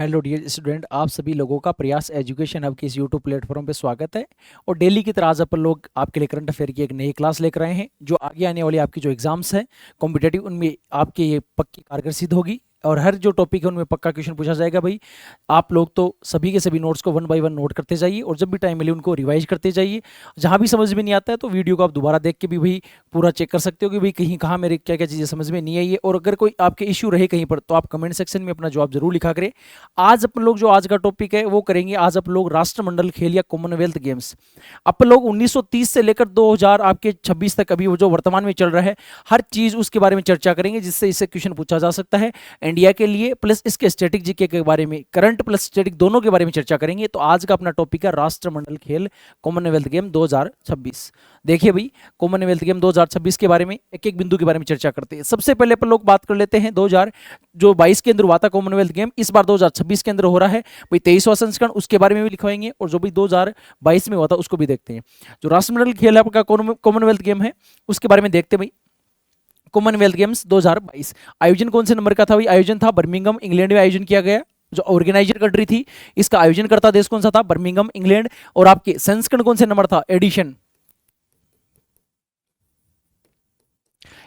Hello dear student, आप सभी लोगों का प्रयास एजुकेशन हब के इस यूट्यूब प्लेटफॉर्म पे स्वागत है। और डेली की तरह आज अपन लोग आपके लिए करंट अफेयर की एक नई क्लास लेकर आए हैं, जो आगे आने वाली आपकी जो एग्जाम्स हैं कॉम्पिटेटिव, उनमें आपके ये पक्की कारगर सिद्ध होगी। और हर जो टॉपिक है उनमें पक्का क्वेश्चन पूछा जाएगा भाई। आप लोग तो सभी के सभी नोट्स को वन बाय वन नोट करते जाइए और जब भी टाइम मिले उनको रिवाइज करते जाइए। जहाँ भी समझ में नहीं आता है तो वीडियो को आप दोबारा देख के भी भाई पूरा चेक कर सकते हो कि भाई कहीं कहाँ मेरे क्या क्या चीज़ें समझ में नहीं आई है। और अगर कोई आपके इश्यू रहे कहीं पर तो आप कमेंट सेक्शन में अपना जवाब जरूर लिखा करें। आज अपन लोग जो आज का टॉपिक है वो करेंगे, आज अपन लोग राष्ट्रमंडल खेल या कॉमनवेल्थ गेम्स। अपन लोग 1930 से लेकर 2000 आपके 26 तक अभी वो जो वर्तमान में चल रहा है हर चीज उसके बारे में चर्चा करेंगे, जिससे इससे क्वेश्चन पूछा जा सकता है इंडिया के लिए, प्लस इसके स्टैटिक जीके के बारे में, करंट प्लस स्टैटिक दोनों के बारे में चर्चा करेंगे। तो आज का अपना टॉपिक है राष्ट्रमंडल खेल कॉमनवेल्थ गेम 2026। देखिए भाई, कॉमनवेल्थ गेम 2026 के बारे में एक एक बिंदु के बारे में चर्चा करते हैं। सबसे पहले अपन लोग बात कर लेते हैं 2022 के अंदर हुआ था कॉमनवेल्थ गेम, इस बार 2026 के अंदर हो रहा है भाई 23वां संस्करण, उसके बारे में भी लिखवाएंगे। और जो भी 2022 में हुआ था उसको भी देखते हैं। जो राष्ट्रमंडल खेल है आपका कॉमनवेल्थ गेम है उसके बारे में देखते हैं भाई। कॉमनवेल्थ गेम्स 2022 आयोजन कौन से नंबर का था भाई? आयोजन था बर्मिंघम, इंग्लैंड में आयोजन किया गया। जो ऑर्गेनाइजर कंट्री थी, इसका आयोजन करता देश कौन सा था? Birmingham, England. और आपके संस्करण कौन से नंबर था? एडिशन,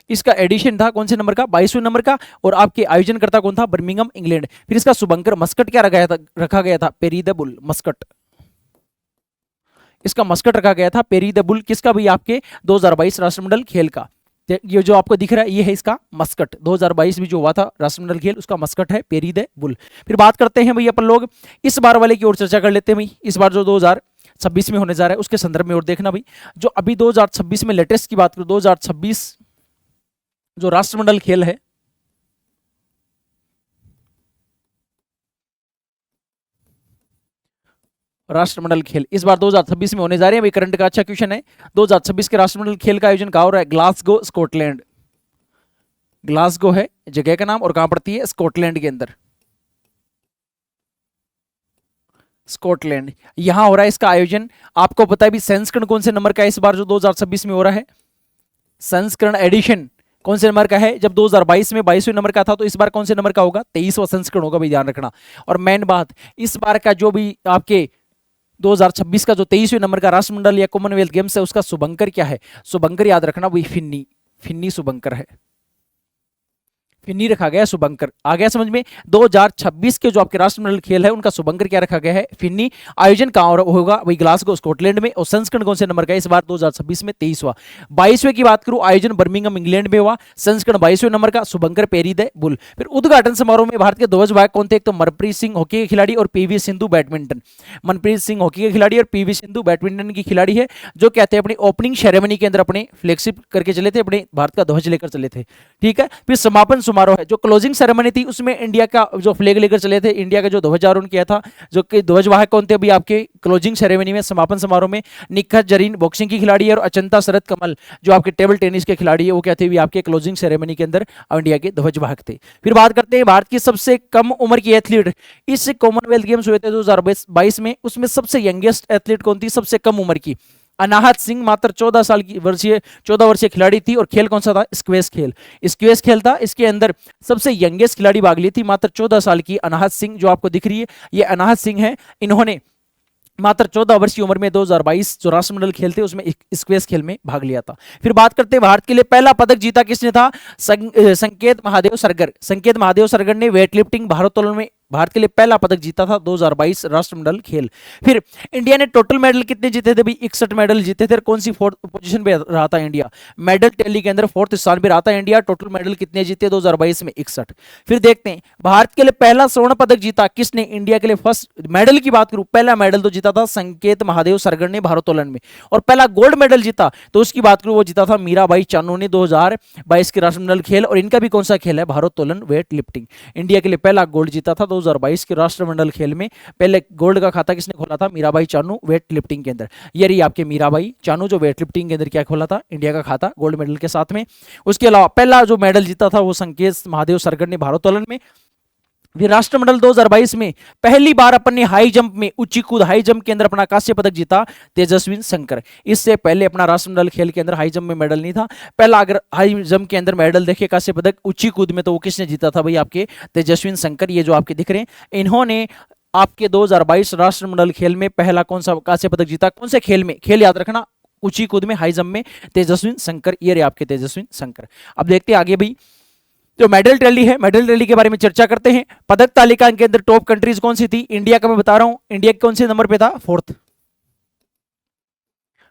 इसका एडिशन था कौन से नंबर का? 22वें नंबर का। और आपके आयोजन करता कौन था? Birmingham, England. फिर इसका शुभंकर मस्कट क्या रखा गया था? Peri the bull, Muscat. इसका मस्कट रखा गया था पेरी द बुल। किसका भाई? आपके 2022 राष्ट्रमंडल खेल का। ये जो आपको दिख रहा है ये है इसका मस्कट। 2022 में जो हुआ था राष्ट्रमंडल खेल उसका मस्कट है पेरी द बुल। फिर बात करते हैं भाई अपन लोग इस बार वाले की ओर चर्चा कर लेते हैं भाई। इस बार जो 2026 में होने जा रहा है उसके संदर्भ में और देखना भाई। जो अभी 2026 में लेटेस्ट की बात करूं, 2026 जो राष्ट्रमंडल खेल है, राष्ट्रमंडल खेल इस बार 2026 में होने जा रहे हैं भाई। करंट का अच्छा क्वेश्चन है। 2026 के राष्ट्रमंडल खेल का आयोजन कहाँ हो रहा है? Glasgow, Scotland. ग्लासगो है जगह का नाम और कहां पड़ती है? स्कॉटलैंड के अंदर, स्कॉटलैंड यहां हो रहा है इसका आयोजन। आपको पता है भी संस्करण कौन से नंबर का है इस बार जो 2026 में हो रहा है? संस्करण एडिशन कौन से नंबर का है? जब 2022 में 22वें नंबर का था तो इस बार कौन से नंबर का होगा? 23वां संस्करण होगा भाई, ध्यान रखना। और मेन बात, इस बार का जो भी आपके 2026 का जो 23वें नंबर का राष्ट्रमंडल या कॉमनवेल्थ गेम्स है उसका शुभंकर क्या है? शुभंकर याद रखना वही फिन्नी, फिन्नी शुभंकर है। फिन्नी रखा गया शुभंकर। आ गया समझ में? 2026 के जो आपके राष्ट्रमंडल खेल है उनका शुभंकर क्या रखा गया है? फिन्नी। आयोजन कहां होगा? वही ग्लासगो, स्कॉटलैंड में। और संस्करण कौन से नंबर का है इस बार 2026 में? 23वां। 22वें की बात करूं, आयोजन बर्मिंघम, इंग्लैंड में हुआ। संस्करण 22वें नंबर का, शुभंकर पेरी द बुल। फिर उद्घाटन समारोह में भारत के ध्वज वाहक कौन थे? एक तो मनप्रीत सिंह हॉकी के खिलाड़ी और PV Sindhu badminton. Manpreet Singh hockey के खिलाड़ी और पीवी सिंधु बैडमिंटन की खिलाड़ी है, जो कहते हैं अपनी ओपनिंग सेरेमनी के अंदर अपने फ्लैगशिप करके चले थे, अपने भारत का ध्वज लेकर चले थे। ठीक है। फिर समापन समारोह है, जो क्लोजिंग सेरेमनी थी उसमें इंडिया का जो फ्लैग लेकर चले थे, इंडिया का जो ध्वजारोहण किया था, जो कि ध्वजवाहक कौन थे अभी आपके क्लोजिंग सेरेमनी में, समापन समारोह में? निखत जरीन बॉक्सिंग की खिलाड़ी है और अचंता शरद कमल जो आपके टेबल टेनिस के खिलाड़ी है, वो क्या थे भी आपके क्लोजिंग सेरेमनी के अंदर इंडिया के ध्वजवाहक थे। फिर बात करते हैं भारत की सबसे कम उम्र की एथलीट। इस कॉमनवेल्थ गेम्स हुए थे 2022 में, उसमें सबसे यंगेस्ट एथलीट कौन थी सबसे कम उम्र की? अनाहत सिंह, मात्र 14 साल की वर्षीय 14 वर्षीय खिलाड़ी थी। और खेल कौन सा था? स्क्वैश खेल। स्क्वैश खेल था। इसके अंदर सबसे यंगेस्ट खिलाड़ी भाग ली थी, मात्र 14 साल की अनाहत सिंह, जो आपको दिख रही है ये अनाहत सिंह है। इन्होंने मात्र 14 वर्ष की उम्र में 2022 जो राष्ट्रमंडल खेल थे उसमें स्क्वैश खेल में भाग लिया था। फिर बात करते हैं भारत के लिए पहला पदक जीता किसने था? संकेत महादेव सरगर। संकेत महादेव सरगर ने वेट लिफ्टिंग भारोत्तोलन में भारत के लिए पहला पदक जीता था 2022 राष्ट्रमंडल खेल। फिर इंडिया ने टोटल मेडल कितने जीते थे भाई? 61 मेडल जीते थे। कौन सी फोर्थ पोजीशन पे रहा था इंडिया? मेडल टैली के अंदर फोर्थ स्थान पे रहा था इंडिया। टोटल मेडल कितने जीते 2022 में? 61। फिर देखते हैं भारत के लिए पहला स्वर्ण पदक जीता किसने? इंडिया के लिए फर्स्ट मेडल की बात करूं, पहला मेडल तो जीता था संकेत महादेव सरगर ने भारोत्तोलन में। और पहला गोल्ड मेडल जीता तो उसकी बात करूं वो जीता था मीराबाई चानू ने 2022 के राष्ट्रमंडल खेल। और इनका भी कौन सा खेल है? भारोत्तोलन, वेट लिफ्टिंग। इंडिया के लिए पहला गोल्ड जीता था 2022 के राष्ट्रमंडल खेल में। पहले गोल्ड का खाता किसने खोला था? मीराबाई चानू, वेट लिफ्टिंग के अंदर। ये रही आपके मीराबाई चानू जो वेट लिफ्टिंग के अंदर क्या खोला था? इंडिया का खाता गोल्ड मेडल के साथ में। उसके अलावा पहला जो मेडल जीता था वो संकेत महादेव सरगर ने भारोत्तोलन में। फिर राष्ट्रमंडल 2022 में पहली बार अपने हाई जंप में, ऊंची कूद हाई जंप के अंदर अपना कांस्य पदक जीता तेजस्विन शंकर। इससे पहले अपना राष्ट्रमंडल खेल के अंदर हाई जंप में मेडल नहीं था। पहला अगर हाई जंप के अंदर मेडल देखे कांस्य पदक ऊंची कूद में, तो वो किसने जीता था भाई? आपके तेजस्विन शंकर। ये जो आपके दिख रहे हैं, इन्होंने आपके 2022 राष्ट्रमंडल खेल में पहला कौन सा कांस्य पदक जीता? कौन से खेल में? खेल याद रखना, ऊंची कूद में, हाई जंप में, तेजस्विन शंकर। ये रहे आपके तेजस्विन शंकर। अब देखते हैं आगे भाई, जो मेडल टैली है, मेडल टैली के बारे में चर्चा करते हैं। पदक तालिका के अंदर टॉप कंट्रीज कौन सी थी? इंडिया का मैं बता रहा हूं, इंडिया कौन से नंबर पे था? फोर्थ।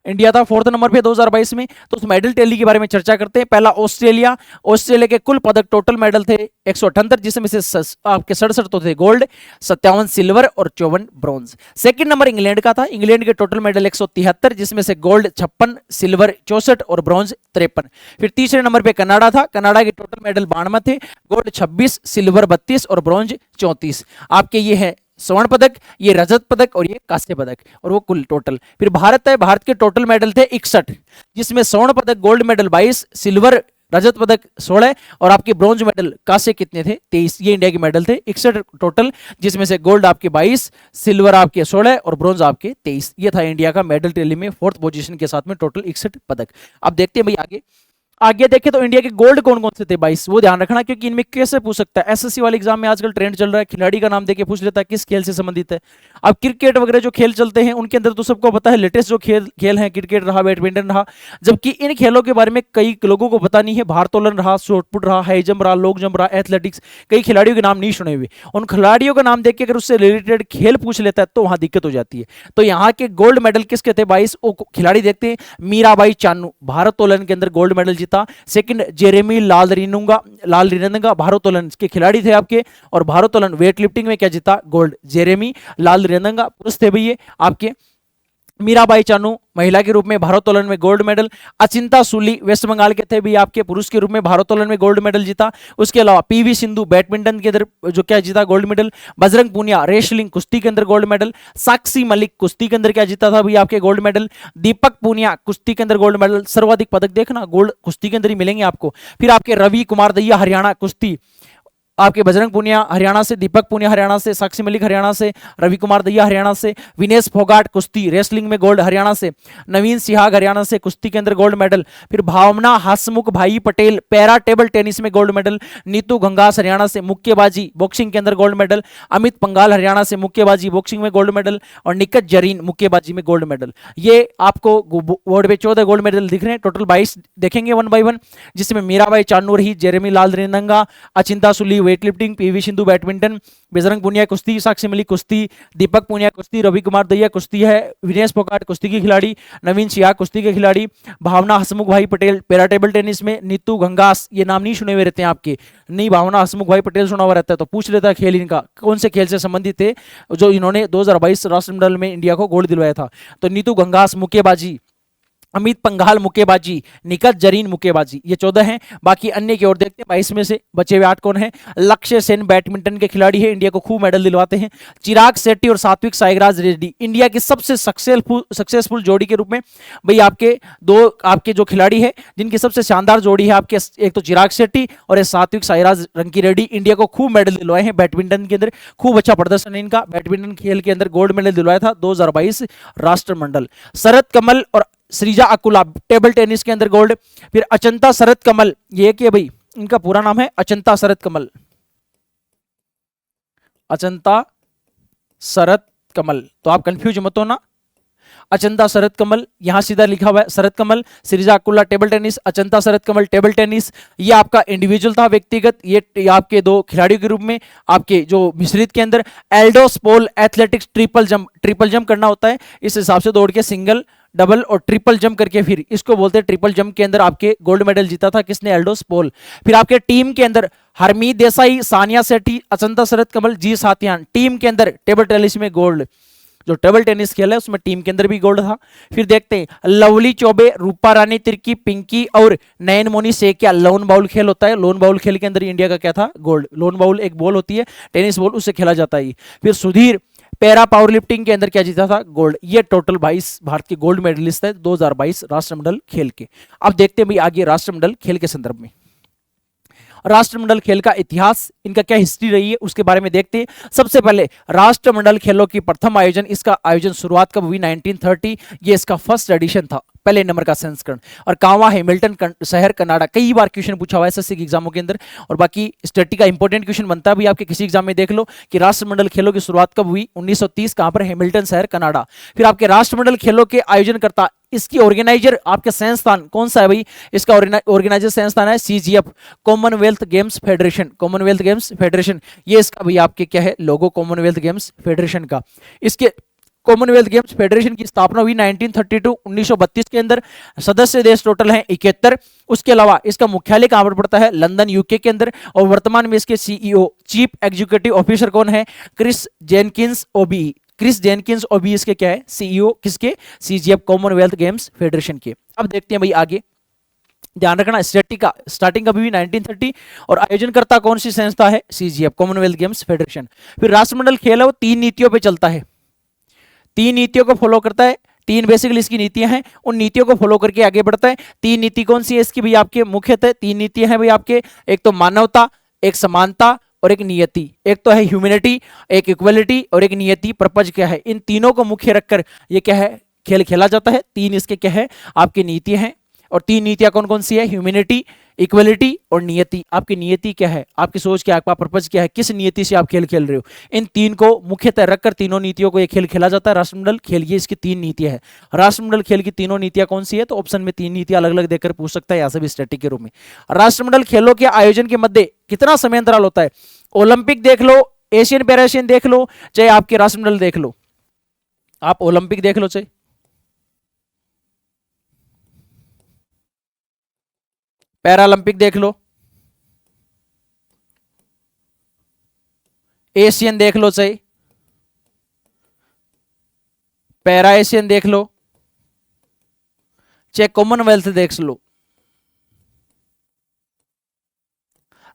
इंडिया था फोर्थ नंबर पे 2022 में। तो उस मेडल टैली के बारे में चर्चा करते हैं। पहला ऑस्ट्रेलिया, ऑस्ट्रेलिया के कुल पदक टोटल मेडल थे 178, जिसमें से आपके 67 तो थे गोल्ड, 57 सिल्वर और 54 ब्रॉन्ज। सेकंड नंबर इंग्लैंड का था, इंग्लैंड के टोटल मेडल 173, जिसमें से गोल्ड 56, सिल्वर 64 और ब्रॉन्ज 53। फिर तीसरे नंबर पे कनाडा था, कनाडा के टोटल मेडल 92 थे, गोल्ड 26, सिल्वर 32 और ब्रॉन्ज 34। आपके ये है स्वर्ण पदक, ये रजत पदक और ये कांस्य पदक, और वो कुल टोटल। फिर भारत है, भारत के टोटल मेडल थे 61, जिसमें स्वर्ण पदक गोल्ड मेडल 22, सिल्वर रजत पदक 16 और आपके ब्रॉन्ज मेडल कांस्य कितने थे? 23। ये इंडिया के मेडल थे 61 टोटल, जिसमें से गोल्ड आपके 22, सिल्वर आपके 16 और ब्रॉन्ज आपके 23। ये था इंडिया का मेडल टैली में फोर्थ पोजीशन के साथ में टोटल 61 पदक। अब देखते हैं भाई आगे, आगे देखें तो इंडिया के गोल्ड कौन कौन से थे 22, वो ध्यान रखना, क्योंकि इनमें कैसे पूछ सकता है। एसएससी वाले एग्जाम में आजकल ट्रेंड चल रहा है, खिलाड़ी का नाम देके पूछ लेता है किस खेल से संबंधित है। अब क्रिकेट वगैरह जो खेल चलते हैं उनके अंदर तो सबको पता है, लेटेस्ट जो खेल है, क्रिकेट रहा, बैडमिंटन रहा, जबकि इन खेलों के बारे में कई लोगों को पता नहीं है। भारोत्तोलन रहा, शॉटपुट रहा, हाई जंप रहा, लॉन्ग जंप रहा, एथलेटिक्स, कई खिलाड़ियों के नाम नहीं सुने हुए। उन खिलाड़ियों का नाम देख के अगर उससे रिलेटेड खेल पूछ लेता है तो वहां दिक्कत हो जाती है। तो यहाँ के गोल्ड मेडल किसके थे 22? खिलाड़ी देखते हैं, मीराबाई चानू भारोत्तोलन के अंदर गोल्ड मेडल जीता। सेकंड जेरेमी लालरिनंगा भारोत्तोलन के खिलाड़ी थे आपके, और भारोत्तोलन वेट लिफ्टिंग में क्या जीता? गोल्ड। जेरेमी लालरिनंगा पुरुष थे भैया आपके। मीराबाई चानू महिला के रूप में भारोत्तोलन में गोल्ड मेडल। अचिंता सूली वेस्ट बंगाल के थे भी आपके, पुरुष के रूप में भारोत्तोलन में गोल्ड मेडल जीता। उसके अलावा पीवी सिंधु बैडमिंटन के अंदर जो क्या जीता? Gold medal. Bajrang Punia wrestling कुश्ती के अंदर गोल्ड मेडल। साक्षी मलिक कुश्ती के अंदर क्या जीता था भी आपके? Gold medal. दीपक पूनिया कुश्ती के अंदर गोल्ड मेडल। सर्वाधिक पदक देखना गोल्ड कुश्ती के अंदर ही मिलेंगे आपको। फिर आपके रवि कुमार दहिया हरियाणा कुश्ती, आपके बजरंग पूनिया हरियाणा से, दीपक पूनिया हरियाणा से, साक्षी मलिक हरियाणा से, रवि कुमार दहिया हरियाणा से, विनेश फोगाट कुश्ती रेसलिंग में गोल्ड हरियाणा से, नवीन सिहाग हरियाणा से कुश्ती के अंदर गोल्ड मेडल। फिर भावना हसमुख भाई पटेल पैरा टेबल टेनिस में गोल्ड मेडल। नीतू घंगास हरियाणा से मुक्केबाजी बॉक्सिंग के अंदर गोल्ड मेडल। अमित पंगाल हरियाणा से मुक्केबाजी बॉक्सिंग में गोल्ड मेडल, और निकत जरीन मुक्केबाजी में गोल्ड मेडल। ये आपको बोर्ड पे 14 गोल्ड मेडल दिख रहे हैं, टोटल 22 देखेंगे वन बाई वन, जिसमें मीराबाई चानू रही, Jeremy Lalrinnunga, Achinta Sheuli weight lifting, PV Sindhu badminton, Bajrang Punia कुश्ती, साक्षी मलिक कुश्ती, दीपक पूनिया कुश्ती, रवि कुमार दहिया कुश्ती है, विनेश फोगाट कुश्ती के खिलाड़ी, नवीन सियाग कुश्ती के खिलाड़ी, भावना हसमुख भाई पटेल पैरा टेबल टेनिस में, नीतू घंगास, ये नाम नहीं सुने हुए रहते हैं आपके, नहीं भावना हसमुख भाई पटेल सुना हुआ रहता है तो पूछ लेता है खेल इनका कौन से खेल से संबंधित थे जो इन्होंने 2022 राष्ट्रमंडल में इंडिया को गोल्ड दिलवाया था। तो नीतू घंगास मुक्केबाजी, अमित पंघाल मुक्केबाजी, निकत जरीन मुक्केबाजी, ये 14 हैं। बाकी अन्य की ओर देखते हैं 22 में से बचे हुए 8 कौन हैं। लक्ष्य सेन बैडमिंटन के खिलाड़ी है, इंडिया को खूब मेडल दिलवाते हैं। चिराग शेट्टी और सात्विक साईराज रेड्डी इंडिया की सबसे सक्सेसफुल जोड़ी के रूप में भाई आपके दो आपके जो खिलाड़ी है जिनकी सबसे शानदार जोड़ी है आपके, एक तो चिराग शेट्टी और एक सात्विक साईराज रंकी रेड्डी, इंडिया को खूब मेडल दिलवाए हैं बैडमिंटन के अंदर। खूब अच्छा प्रदर्शन है इनका, बैडमिंटन खेल के अंदर गोल्ड मेडल दिलवाया था 2022 राष्ट्रमंडल। शरद कमल और श्रीजा अकुला टेबल टेनिस के अंदर गोल्ड। फिर अचंता शरद कमल, ये क्या भाई इनका पूरा नाम है अचंता शरद कमल, अचंता शरद कमल, तो आप कंफ्यूज मत होना। अचंता शरद कमल यहां सीधा लिखा हुआ है शरद कमल, श्रीजा अकुला टेबल टेनिस, अचंता शरद कमल टेबल टेनिस। ये आपका इंडिविजुअल था व्यक्तिगत, ये आपके दो खिलाड़ियों के रूप में आपके जो मिश्रित के अंदर एल्डोस पोल एथलेटिक्स ट्रिपल जंप करना होता है, इस हिसाब से दौड़ के सिंगल डबल और ट्रिपल जंप करके फिर इसको बोलते हैं ट्रिपल जंप के अंदर आपके गोल्ड मेडल जीता था किसने? एल्डोस पोल। फिर आपके टीम के अंदर हरमीत देसाई, सानिया सेठी, अचंता शरद कमल, जी सातियान, टीम के अंदर टेबल टेनिस में गोल्ड, जो टेबल टेनिस खेल है उसमें टीम के अंदर भी गोल्ड था। फिर देखते हैं लवली चौबे, रूपा रानी तिर्की, पिंकी और नयन मोनी से क्या लोन बाउल खेल होता है, लोन बाउल खेल के अंदर इंडिया का क्या था? गोल्ड। लोन बाउल एक बॉल होती है टेनिस बॉल, उससे खेला जाता है। फिर सुधीर पैरा पावर लिफ्टिंग के अंदर क्या जीता था? गोल्ड। ये टोटल 22 भारत के गोल्ड मेडलिस्ट है 2022 राष्ट्रमंडल खेल के। अब देखते हैं भाई आगे राष्ट्रमंडल खेल के संदर्भ में। राष्ट्रमंडल खेल का इतिहास, इनका क्या हिस्ट्री रही है उसके बारे में देखते हैं। सबसे पहले राष्ट्रमंडल खेलों की प्रथम आयोजन, इसका आयोजन शुरुआत कब हुई? 1930। ये इसका फर्स्ट एडिशन था, पहले नंबर का संस्करण। और कहाँ? हैमिल्टन शहर, कनाडा। कई बार क्वेश्चन पूछा हुआ है एसएससी के एग्जामों के अंदर। और बाकी स्टडी का इंपॉर्टेंट क्वेश्चन बनता है भी आपके किसी एग्जाम में, देख लो कि राष्ट्रमंडल खेलों की शुरुआत कब हुई? 1930। कहां पर? हैमिल्टन शहर, कनाडा। फिर आपके राष्ट्रमंडल खेलों के आयोजनकर्ता, इसकी ऑर्गेनाइजर आपके संस्थान कौन सा है भाई? इसका ऑर्गेनाइजर संस्थान है CGF, Commonwealth games federation. Commonwealth games federation, ये इसका भाई आपके क्या है? लोगो कॉमनवेल्थ गेम्स फेडरेशन का। इसके कॉमनवेल्थ गेम्स फेडरेशन की स्थापना हुई 1932 1932 के अंदर। सदस्य देश टोटल हैं 71। उसके अलावा इसका मुख्यालय कहां पर पड़ता है? लंदन, यूके के अंदर। और वर्तमान में इसके सीईओ, चीफ एग्जीक्यूटिव ऑफिसर कौन है? क्रिस जेनकिंस ओबी। क्रिस जेनकिंस ओबी इसके क्या है? सीईओ किसके? सीजीएफ, कॉमनवेल्थ गेम्स फेडरेशन के। अब देखते हैं भाई आगे, ध्यान रखना स्टार्टिंग कभी भी 1930। और आयोजनकर्ता कौन सी संस्था है? CGF, Commonwealth games federation. फिर राष्ट्रमंडल खेल है वो 3 नीतियों पे चलता है, 3 नीतियों को फॉलो करता है। 3 बेसिकली इसकी नीतियां हैं, उन नीतियों को फॉलो करके आगे बढ़ता है। 3 नीति कौन सी है इसकी भाई? आपके मुख्यतः 3 नीतियां हैं भाई आपके, एक तो मानवता, एक समानता और एक नियति। एक तो है ह्यूमैनिटी, एक इक्वलिटी और एक नियति। पर्पज क्या है? इन तीनों को मुख्य रखकर ये क्या है? खेल खेला जाता है। 3 इसके क्या है? आपकी नीतियां हैं। और 3 नीतियां कौन कौन सी है? ह्यूमैनिटी, इक्वलिटी और नियति। आपकी नियति क्या है? आपकी सोच क्या है? आपका पर्पज क्या है? किस नियति से आप खेल खेल रहे हो? इन 3 को मुख्यतः रखकर तीनों नीतियों को ये खेल खेला जाता है। राष्ट्रमंडल खेल, ये इसकी 3 नीतियां है। राष्ट्रमंडल खेल की तीनों नीतियां कौन सी है? तो ऑप्शन में 3 नीतियां अलग अलग देकर पूछ सकता है, यहां से भी स्टैटिक के रूप में। राष्ट्रमंडल खेलों के आयोजन के मध्य कितना समय अंतराल होता है? ओलंपिक देख लो, एशियन पैरा एशियन देख लो, चाहे आपके राष्ट्रमंडल देख लो। आप ओलंपिक देख लो, चाहे पैरालंपिक देख लो, एशियन देख लो, चाहे पैरा एशियन देख लो, चाहे कॉमनवेल्थ देख लो।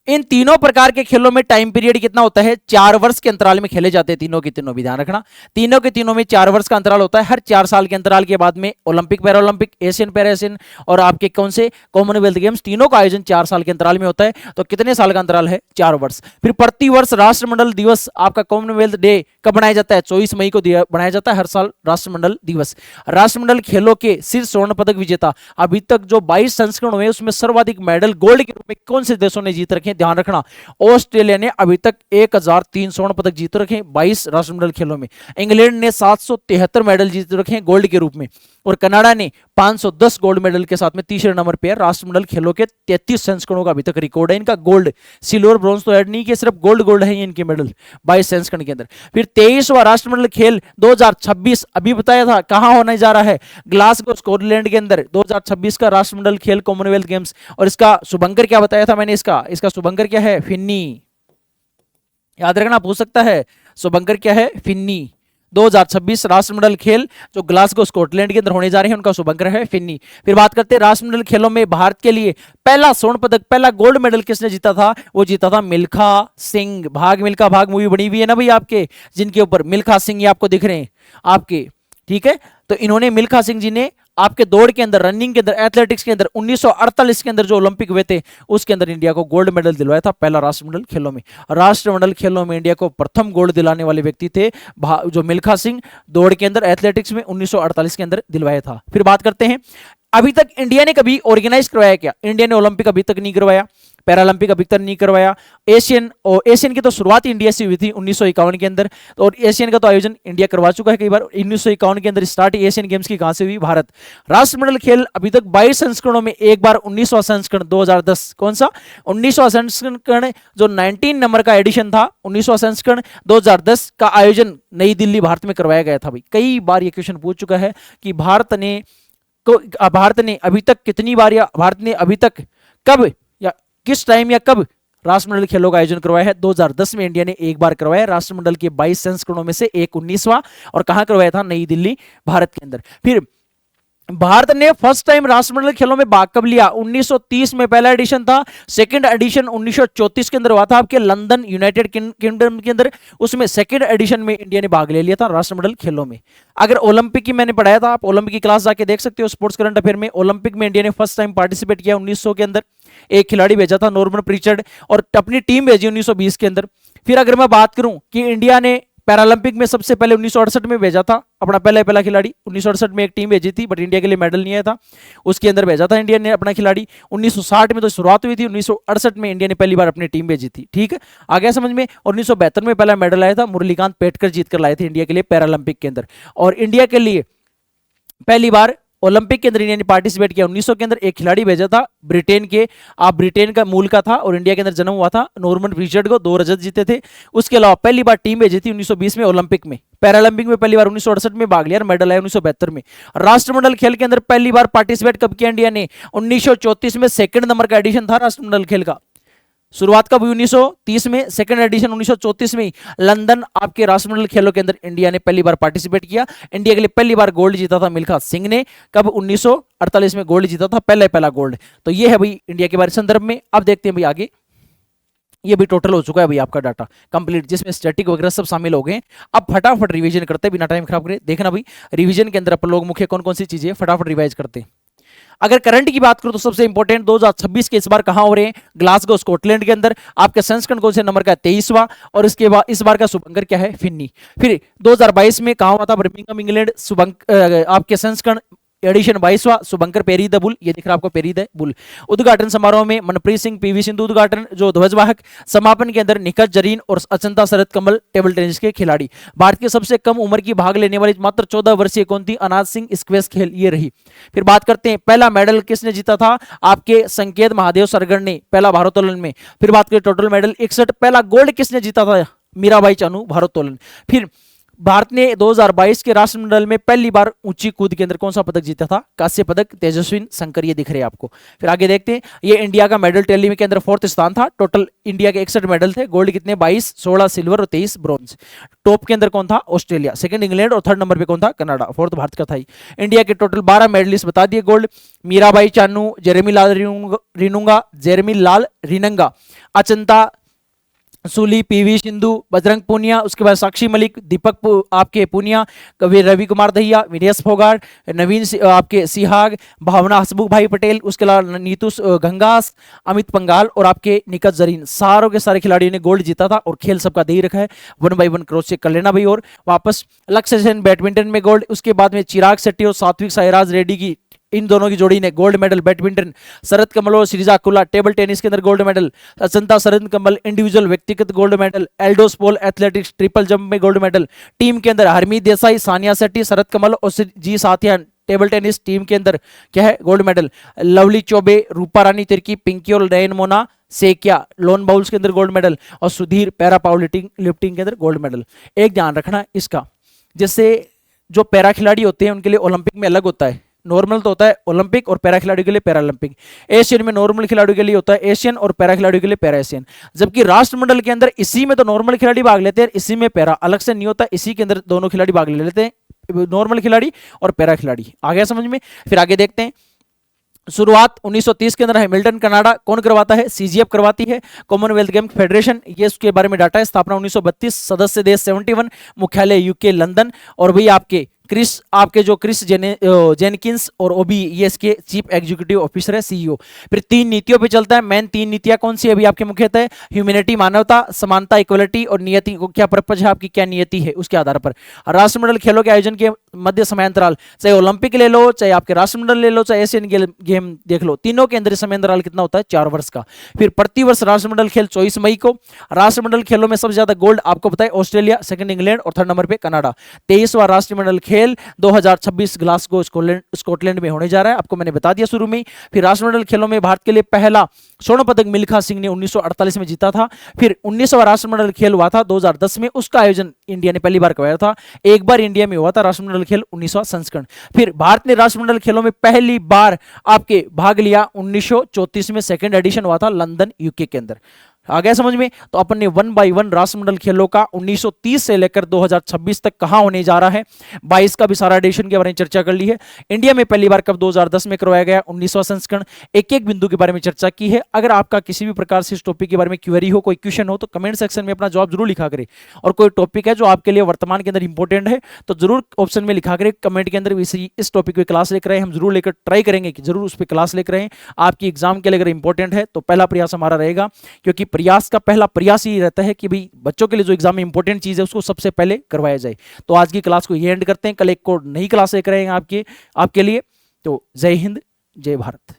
इन तीनों प्रकार के खेलों में टाइम पीरियड कितना होता है? 4 वर्ष के अंतराल में खेले जाते हैं तीनों के तीनों भी, ध्यान रखना। तीनों के तीनों में 4 वर्ष का अंतराल होता है। हर 4 साल के अंतराल के बाद में Olympic, Paralympic, Asian, para Asian और आपके कौन से? कॉमनवेल्थ गेम्स, तीनों का आयोजन 4 साल के अंतराल में होता है। तो कितने साल का अंतराल है? 4 वर्ष। फिर प्रति वर्ष राष्ट्रमंडल दिवस, आपका कॉमनवेल्थ डे कब बनाया जाता है? 24 मई को बनाया जाता है हर साल राष्ट्रमंडल दिवस। राष्ट्रमंडल खेलों के शीर्ष स्वर्ण पदक विजेता, अभी तक जो 22 संस्करण हुए उसमें सर्वाधिक मेडल गोल्ड के रूप में कौन से देशों ने जीत रखे? ध्यान रखना, ऑस्ट्रेलिया ने अभी तक 1003 स्वर्ण पदक जीत रखे 22 राष्ट्रमंडल खेलों में। इंग्लैंड ने 773 मेडल जीत रखे हैं गोल्ड के रूप में। और कनाडा ने 510 गोल्ड मेडल के साथ में तीसरे नंबर पर। राष्ट्रमंडल खेलों के 33 संस्करणों का अभी तक रिकॉर्ड है इनका। गोल्ड, सिल्वर, ब्रॉन्ज तो ऐड नहीं किया, सिर्फ गोल्ड है इनके मेडल 22 संस्करण के अंदर। फिर 23वां राष्ट्रमंडल खेल 2026 अभी बताया था कहां होने जा रहा है? ग्लासगो, स्कॉटलैंड के अंदर 2026 का राष्ट्रमंडल खेल कॉमनवेल्थ गेम्स। और इसका शुभंकर क्या बताया था मैंने? इसका शुभंकर क्या है? फिन्नी। याद रखना, पूछ सकता है शुभंकर क्या है? फिन्नी। 2026 राष्ट्रमंडल खेल जो ग्लासगो, स्कॉटलैंड के अंदर होने जा रहे हैं, उनका शुभंकर है फिन्नी। फिर बात करते हैं राष्ट्रमंडल खेलों में भारत के लिए पहला स्वर्ण पदक, पहला गोल्ड मेडल किसने जीता था? वो जीता था मिल्खा सिंह। भाग मिल्खा भाग मूवी बनी हुई है ना भाई आपके, जिनके ऊपर मिल्खा सिंह ये आपको दिख रहे हैं आपके, ठीक है। तो इन्होंने, मिल्खा सिंह जी ने आपके दौड़ के अंदर, रनिंग के अंदर, एथलेटिक्स के अंदर 1948 के अंदर जो ओलंपिक हुए थे उसके अंदर इंडिया को गोल्ड मेडल दिलवाया था, पहला राष्ट्रमंडल खेलों में। राष्ट्रमंडल खेलों में इंडिया को प्रथम गोल्ड दिलाने वाले व्यक्ति थे जो मिल्खा सिंह, दौड़ के अंदर, एथलेटिक्स में 1948 के अंदर दिलवाया था। फिर बात करते हैं, अभी तक इंडिया ने कभी ऑर्गेनाइज करवाया क्या? इंडिया ने ओलंपिक अभी तक नहीं करवाया, पैरालंपिक अभी तक नहीं करवाया। एशियन की तो शुरुआत इंडिया से हुई थी 1951 के अंदर, और एशियन का तो आयोजन इंडिया करवा चुका है कई बार। 1951 के अंदर स्टार्ट एशियन गेम्स की कहां से हुई? भारत। राष्ट्रमंडल खेल अभी तक 22 संस्करणों में, एक बार 19वां संस्करण 2010, कौन सा? 19वां संस्करण जो 19 नंबर का एडिशन था, 19वां संस्करण 2010 का आयोजन नई दिल्ली, भारत में करवाया गया था भाई। कई बार ये क्वेश्चन पूछ चुका है कि भारत ने अभी तक कितनी बार, या भारत ने अभी तक कब या किस टाइम या कब राष्ट्रमंडल खेलों का आयोजन करवाया है? 2010 में इंडिया ने एक बार करवाया। राष्ट्रमंडल के 22 संस्करणों में से एक 19वां, और कहां करवाया था? नई दिल्ली, भारत के अंदर। फिर भारत ने फर्स्ट टाइम राष्ट्रमंडल खेलों में भाग कब लिया? 1930 में पहला एडिशन था। सेकंड एडिशन 1934 के अंदर हुआ था आपके लंदन, यूनाइटेड किंगडम के अंदर। उसमें सेकंड एडिशन में इंडिया ने भाग ले लिया था राष्ट्रमंडल खेलों में। अगर ओलंपिक की मैंने पढ़ाया था, आप ओलंपिक की क्लास जाके देख सकते हो स्पोर्ट्स करंट अफेयर में। ओलंपिक में इंडिया ने फर्स्ट टाइम पार्टिसिपेट किया 1900 के अंदर। एक खिलाड़ी भेजा था नॉर्मन प्रीचर्ड, और अपनी टीम भेजी 1920 के अंदर। फिर अगर मैं बात करूं कि इंडिया ने पैरालंपिक में सबसे पहले 1968 में भेजा था अपना पहला खिलाड़ी, 1968 में एक टीम भेजी थी बट इंडिया के लिए मेडल नहीं आया था, उसके अंदर भेजा था इंडिया ने अपना खिलाड़ी। 1960 में तो शुरुआत हुई थी, 1968 में इंडिया ने पहली बार अपनी टीम भेजी थी, ठीक है, आ गया समझ में। और 1972 में पहला मेडल आया था, मुरलीकांत पेटकर जीत कर लाए थे इंडिया के लिए पैरालंपिक के अंदर। और इंडिया के लिए पहली बार ओलंपिक के अंदर इंडिया ने पार्टिसिपेट किया 1900 के अंदर, एक खिलाड़ी भेजा था ब्रिटेन के, आप ब्रिटेन का मूल का था और इंडिया के अंदर जन्म हुआ था, नॉर्मन रिचर्ड को, 2 रजत जीते थे। उसके अलावा पहली बार टीम भेजी थी 1920 में ओलंपिक में, पैरालंपिक में पहली बार 1968 में भाग लिया, मेडल आया 1972 में। राष्ट्रमंडल खेल के अंदर पहली बार पार्टिसिपेट कब किया इंडिया ने, 1934 में, सेकंड नंबर का एडिशन था राष्ट्रमंडल खेल का। शुरुआत कब हुई 1930 में, सेकंड एडिशन 1934 में लंदन आपके राष्ट्रमंडल खेलों के अंदर इंडिया ने पहली बार पार्टिसिपेट किया। इंडिया के लिए पहली बार गोल्ड जीता था मिल्खा सिंह ने, कब 1948 में गोल्ड जीता था, पहला गोल्ड। तो ये है भाई इंडिया के बारे संदर्भ में। अब देखते हैं भाई आगे, ये भी टोटल हो चुका है भाई आपका डाटा कंप्लीट, जिसमें स्टैटिक वगैरह सब शामिल हो गए। अब फटाफट रिवीजन करते हैं बिना टाइम खराब करे। देखना भाई रिवीजन के अंदर अपन लोग मुख्य कौन कौन सी चीजें फटाफट रिवाइज करते हैं। अगर करंट की बात करूं तो सबसे इंपॉर्टेंट 2026 के इस बार कहां हो रहे हैं, ग्लासगो स्कॉटलैंड के अंदर। आपके संस्करण कौन से नंबर का है, 23वां, और इसके बाद इस बार का शुभंकर क्या है, फिन्नी। फिर 2022 में कहां हुआ था, बर्मिंघम इंग्लैंड, आपके संस्करण एडिशन 22वां, शुभंकर पेरी द बुल, ये दिख रहा है आपको पेरी द बुल। उद्घाटन समारोह में मनप्रीत सिंह, पीवी सिंधु उद्घाटन जो ध्वजवाहक, समापन के अंदर निखत जरीन और अचंता शरद कमल टेबल टेनिस के खिलाड़ी। भारत की सबसे कम उम्र की भाग लेने वाली मात्र 14 वर्षीय कौन थी, अनाज सिंह स्क्वैश खेल ये रही। फिर बात करते हैं पहला मेडल किसने जीता था, आपके संकेत महादेव सरगढ़ ने, पहला भारोत्तोलन में। फिर बात करें टोटल मेडल 61, पहला गोल्ड किसने जीता था, मीराबाई चानू भारोत्तोलन। फिर भारत ने 2022 के राष्ट्रमंडल में पहली बार ऊंची कूद के अंदर कौन सा पदक जीता था, कांस्य पदक, तेजस्विन शंकर, ये दिख रहे हैं आपको। फिर आगे देखते हैं, ये इंडिया का मेडल टैली में के अंदर 4th स्थान था। टोटल इंडिया के 61 मेडल थे, गोल्ड कितने 22, 16 सिल्वर और 23 ब्रॉन्ज। टॉप के अंदर कौन था, ऑस्ट्रेलिया, सेकंड इंग्लैंड और थर्ड नंबर पे कौन था, कनाडा, फोर्थ भारत का था। इंडिया के टोटल 12 मेडलिस्ट बता दिए गोल्ड, मीराबाई चानू, जेरेमी लाल रिनुंगा, जेरेमी लाल रिनंगा, अचंता सूली, पीवी सिंधु, बजरंग पूनिया, उसके बाद साक्षी मलिक, दीपक आपके पूनिया, कवि रवि कुमार दहिया, विनेश फोगाट, नवीन आपके सिहाग, भावना हसमुख भाई पटेल, उसके अलावा नीतू गंगास, अमित पंगाल और आपके निकत जरीन, सारों के सारे खिलाड़ियों ने गोल्ड जीता था। और खेल सबका दे ही रखा है, 1 बाय 1 क्रॉस चेक कर लेना भाई। और वापस लक्ष्य सेन बैडमिंटन में गोल्ड, उसके बाद में चिराग शेट्टी और सात्विक साईराज रेड्डी की, इन दोनों की जोड़ी ने गोल्ड मेडल बैडमिंटन। शरद कमल और श्रीजा कुल्ला टेबल टेनिस के अंदर गोल्ड मेडल। अचंता शरद कमल इंडिविजुअल व्यक्तिगत गोल्ड मेडल। एल्डोस पोल एथलेटिक्स ट्रिपल जंप में गोल्ड मेडल। टीम के अंदर हरमीत देसाई, सानिया शेट्टी, शरद कमल और जी साथिया टेबल टेनिस टीम के अंदर क्या है, गोल्ड मेडल। लवली चौबे, रूपा रानी तिर्की, पिंकी और नयन मोना सेकिया लोन बाउल्स के अंदर गोल्ड मेडल। और सुधीर पैरा पावर लिफ्टिंग के अंदर गोल्ड मेडल। एक ध्यान रखना इसका, जैसे जो पैरा खिलाड़ी होते हैं उनके लिए ओलंपिक में अलग होता है, नॉर्मल तो होता है ओलंपिक और पैरा खिलाड़ियों के लिए पैरालंपिक। एशियन में नॉर्मल खिलाड़ियों के लिए होता है एशियन और पैरा खिलाड़ियों के लिए पैरा एशियन। जबकि राष्ट्रमंडल के अंदर इसी में तो नॉर्मल खिलाड़ी भाग लेते हैं, इसी में पैरा अलग से नहीं होता, इसी के अंदर दोनों खिलाड़ी भाग ले लेते हैं, नॉर्मल खिलाड़ी और पैरा खिलाड़ी। आ गया समझ में। फिर आगे देखते हैं, शुरुआत 1930 के अंदर हैमिल्टन कनाडा कौन करवाता है, सीजीएफ करवाती है, कॉमनवेल्थ गेम फेडरेशन, ये उसके बारे में डाटा है। स्थापना 1932, सदस्य देश 71, मुख्यालय यूके लंदन। और भाई आपके क्रिस जेनकिंस और ओबी ये इसके चीफ एग्जीक्यूटिव ऑफिसर है, सीईओ। फिर 3 नीतियों पे चलता है, मेन 3 नीतियां कौन सी है अभी आपके मुख्यतः, ह्यूमैनिटी मानवता, समानता इक्वलिटी और नियति को क्या पर्पज है आपकी, क्या नियति है, उसके आधार पर राष्ट्रमंडल खेलों के आयोजन के मध्य समयांतराल, चाहे ओलंपिक ले लो, चाहे आपके राष्ट्रमंडल ले लो, चाहे एशियन गेम देख लो, तीनों के अंदर समयांतराल कितना होता है, 4 वर्ष का। फिर प्रतिवर्ष राष्ट्रमंडल खेल 24 मई को। राष्ट्रमंडल खेलों में सबसे ज्यादा गोल्ड आपको पता है ऑस्ट्रेलिया, सेकंड इंग्लैंड और थर्ड नंबर पे कनाडा। 23वां राष्ट्रमंडल खेल 2026 ग्लासगो स्कॉटलैंड में होने जा रहा है, आपको मैंने बता दिया शुरू में। फिर राष्ट्रमंडल खेलों में भारत के लिए पहला स्वर्ण पदक मिल्खा सिंह ने 1948 में जीता था। फिर 19वां राष्ट्रमंडल खेल हुआ था 2010 में, उसका आयोजन इंडिया ने पहली बार करवाया था। एक बार इंडिया में हुआ था राष्ट्रमंडल खेल 19वां संस्करण। फिर भारत ने राष्ट्रमंडल खेलों में पहली बार आपके भाग लिया 1934 में, सेकंड एडिशन हुआ था लंदन यूके के अंदर। आ गया समझ में। तो अपन ने 1 बाय 1 राष्ट्रमंडल खेलों का 1930 से लेकर 2026 तक कहां होने जा रहा है, 22 का भी सारा एडिशन के बारे में चर्चा कर ली है। इंडिया में पहली बार कब 2010 में करवाया गया, 19वां संस्करण। एक एक बिंदु के बारे में चर्चा की है। अगर आपका किसी भी प्रकार से इस टॉपिक के बारे में क्वेरी हो, कोई क्वेश्चन हो, तो कमेंट सेक्शन में अपना जवाब जरूर लिखा करें। और कोई टॉपिक है जो आपके लिए वर्तमान के अंदर इंपॉर्टेंट है तो जरूर ऑप्शन में लिखा करें कमेंट के अंदर, इस टॉपिक पे क्लास लेकर आए, हम जरूर लेकर ट्राई करेंगे कि जरूर उस पर क्लास लेकर आए। आपकी एग्जाम के लिए अगर इंपॉर्टेंट है तो पहला प्रयास हमारा रहेगा, क्योंकि प्रयास का पहला प्रयास ही रहता है कि भाई बच्चों के लिए जो एग्जाम में इंपॉर्टेंट चीज है उसको सबसे पहले करवाया जाए। तो आज की क्लास को ये एंड करते हैं, कल एक को नई क्लास लेकर आएंगे आपके लिए। तो जय हिंद, जय भारत।